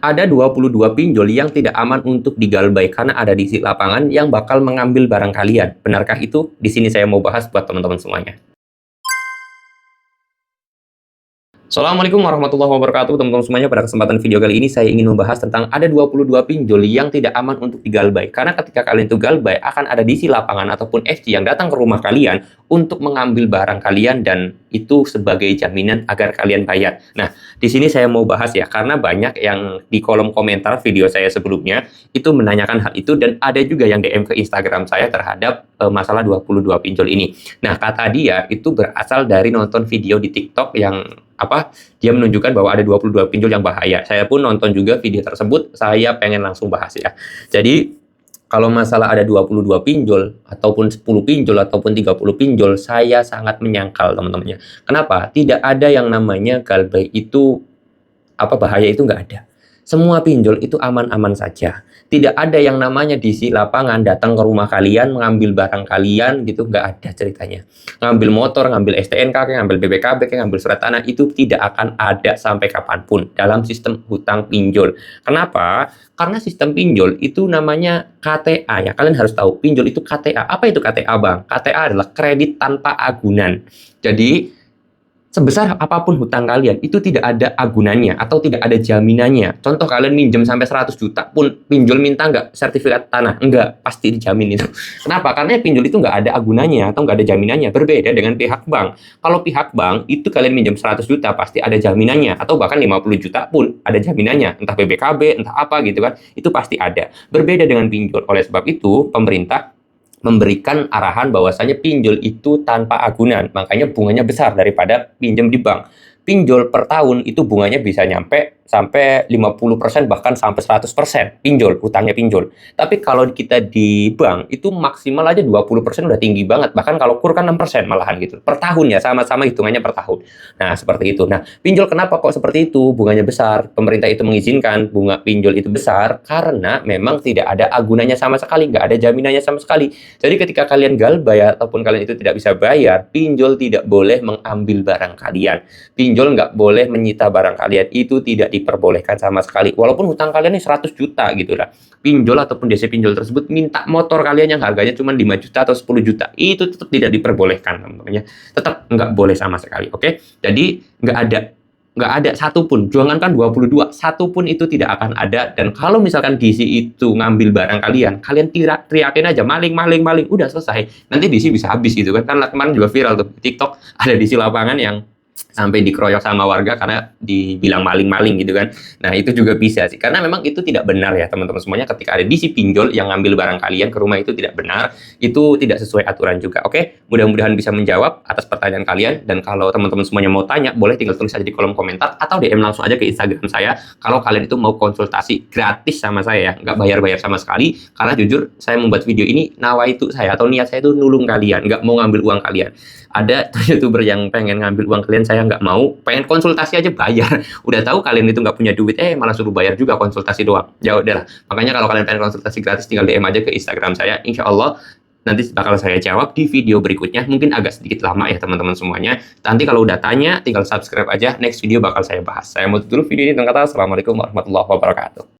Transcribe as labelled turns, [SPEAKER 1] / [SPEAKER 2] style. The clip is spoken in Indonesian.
[SPEAKER 1] Ada 22 pinjol yang tidak aman untuk digalbay karena ada di lapangan yang bakal mengambil barang kalian. Benarkah itu? Di sini saya mau bahas buat teman-teman semuanya. Assalamualaikum warahmatullahi wabarakatuh teman-teman semuanya. Pada kesempatan video kali ini saya ingin membahas tentang ada 22 pinjol yang tidak aman untuk digalbay. Karena ketika kalian itu galbay akan ada DC lapangan ataupun FC yang datang ke rumah kalian untuk mengambil barang kalian dan itu sebagai jaminan agar kalian bayar. Nah, di sini saya mau bahas ya karena banyak yang di kolom komentar video saya sebelumnya itu menanyakan hal itu dan ada juga yang DM ke Instagram saya terhadap masalah 22 pinjol ini. Nah, kata dia itu berasal dari nonton video di TikTok yang dia menunjukkan bahwa ada 22 pinjol yang bahaya. Saya pun nonton juga video tersebut, saya pengen langsung bahas ya. Jadi kalau masalah ada 22 pinjol ataupun 10 pinjol ataupun 30 pinjol, saya sangat menyangkal teman-temannya. Kenapa? Tidak ada yang namanya galbay itu bahaya, itu nggak ada. Semua pinjol itu aman-aman saja. Tidak ada yang namanya DC lapangan datang ke rumah kalian mengambil barang kalian gitu, nggak ada ceritanya. Ngambil motor, ngambil STNK, ngambil BPKB, ngambil surat tanah, itu tidak akan ada sampai kapanpun dalam sistem hutang pinjol. Kenapa? Karena sistem pinjol itu namanya KTA ya. Kalian harus tahu pinjol itu KTA. Apa itu KTA, Bang? KTA adalah kredit tanpa agunan. Jadi sebesar apapun hutang kalian, itu tidak ada agunannya atau tidak ada jaminannya. Contoh kalian minjem sampai 100 juta pun, pinjol minta nggak sertifikat tanah? Enggak, pasti dijamin itu. Kenapa? Karena pinjol itu nggak ada agunannya atau nggak ada jaminannya. Berbeda dengan pihak bank. Kalau pihak bank, itu kalian minjem 100 juta pasti ada jaminannya. Atau bahkan 50 juta pun ada jaminannya. Entah BBKB, entah apa gitu kan. Itu pasti ada. Berbeda dengan pinjol. Oleh sebab itu, pemerintah memberikan arahan bahwasanya pinjol itu tanpa agunan, makanya bunganya besar daripada pinjam di bank. Pinjol per tahun itu bunganya bisa nyampe sampai 50% bahkan sampai 100% pinjol, hutangnya pinjol. Tapi kalau kita di bank itu maksimal aja 20% udah tinggi banget. Bahkan kalau kur kan 6% malahan gitu. Per tahun ya, sama-sama hitungannya per tahun. Nah, seperti itu. Nah, pinjol kenapa kok seperti itu? Bunganya besar. Pemerintah itu mengizinkan bunga pinjol itu besar karena memang tidak ada agunannya sama sekali, nggak ada jaminannya sama sekali. Jadi ketika kalian galbay ataupun kalian itu tidak bisa bayar, pinjol tidak boleh mengambil barang kalian. Pinjol nggak boleh menyita barang kalian. Itu tidak diperbolehkan sama sekali. Walaupun hutang kalian ini 100 juta gitu lah. Pinjol ataupun DC pinjol tersebut minta motor kalian yang harganya cuma 5 juta atau 10 juta. Itu tetap tidak diperbolehkan namanya. Tetap nggak boleh sama sekali. Oke? Jadi nggak ada satupun, jangankan 22, satupun itu tidak akan ada. Dan kalau misalkan DC itu ngambil barang kalian teriakin aja maling, maling, maling, udah selesai. Nanti DC bisa habis gitu kan. Kan kemarin juga viral tuh TikTok, ada DC lapangan yang sampai dikeroyok sama warga karena dibilang maling-maling gitu kan. Nah, itu juga bisa sih. Karena memang itu tidak benar ya teman-teman semuanya, ketika ada DC pinjol yang ngambil barang kalian ke rumah itu tidak benar. Itu tidak sesuai aturan juga. Oke, mudah-mudahan bisa menjawab atas pertanyaan kalian. Dan kalau teman-teman semuanya mau tanya, boleh tinggal tulis aja di kolom komentar atau DM langsung aja ke Instagram saya kalau kalian itu mau konsultasi gratis sama saya ya. Nggak bayar-bayar sama sekali. Karena jujur, saya membuat video ini nawaitu saya atau niat saya itu nulung kalian, nggak mau ngambil uang kalian. Ada YouTuber yang pengen ngambil uang kalian, saya nggak mau, pengen konsultasi aja bayar. Udah tahu kalian itu nggak punya duit, malah suruh bayar juga konsultasi doang. Ya udahlah. Makanya kalau kalian pengen konsultasi gratis, tinggal DM aja ke Instagram saya. Insya Allah nanti bakal saya jawab di video berikutnya. Mungkin agak sedikit lama ya teman-teman semuanya. Nanti kalau udah tanya, tinggal subscribe aja. Next video bakal saya bahas. Saya mau tutup dulu video ini dengan kata Assalamualaikum warahmatullahi wabarakatuh.